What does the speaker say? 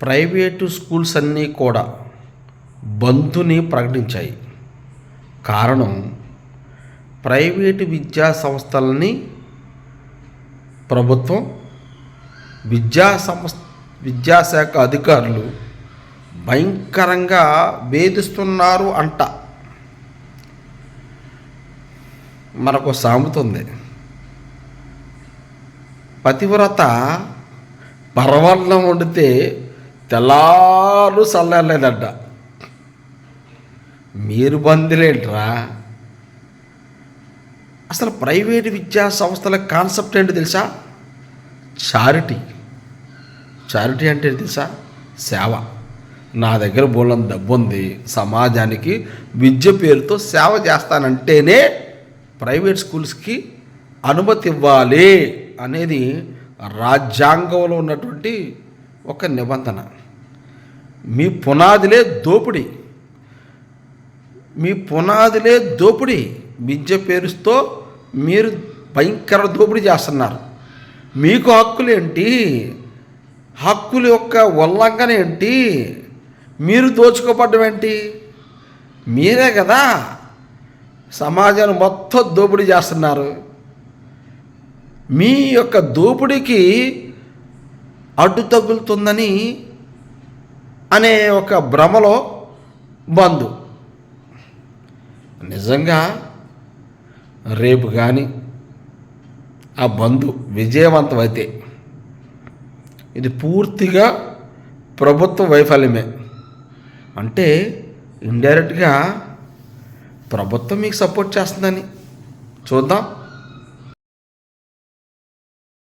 Private schools అన్నీ కూడా బంద్ని ప్రకటించాయి. కారణం, ప్రైవేటు విద్యా సంస్థలని ప్రభుత్వం విద్యాశాఖ అధికారులు భయంకరంగా వేధిస్తున్నారు అంట. మనకు సామెత ఉంది, పతివ్రత పరవన్నం వండితే తెల్లారు చల్లలేదంట. మీరు బంధులేంట్రా? అసలు ప్రైవేటు విద్యా సంస్థల కాన్సెప్ట్ ఏంటి తెలుసా? చారిటీ అంటే తెలుసా? సేవ. నా దగ్గర బోళ్ళంత డబ్బు ఉంది, సమాజానికి విద్య పేరుతో సేవ చేస్తానంటేనే ప్రైవేట్ స్కూల్స్కి అనుమతి ఇవ్వాలి అనేది రాజ్యాంగంలో ఉన్నటువంటి ఒక నిబంధన. మీ పునాదులే దోపిడీ. విద్య పేరుతో మీరు భయంకర దోపిడీ చేస్తున్నారు. మీకు హక్కులేంటి? హక్కుల యొక్క ఉల్లంఘన ఏంటి? మీరు దోచుకోపడ్డం ఏంటి? మీరే కదా సమాజాన్ని మొత్తం దోపిడీ చేస్తున్నారు. మీ యొక్క దోపిడీకి అడ్డు తగులుతుందని అనే ఒక భ్రమలో బంధు. నిజంగా రేపు కానీ ఆ బంధు విజయవంతమైతే ఇది పూర్తిగా ప్రభుత్వ వైఫల్యమే. అంటే ఇండైరెక్ట్గా ప్రభుత్వం మీకు సపోర్ట్ చేస్తుందని చూద్దాం.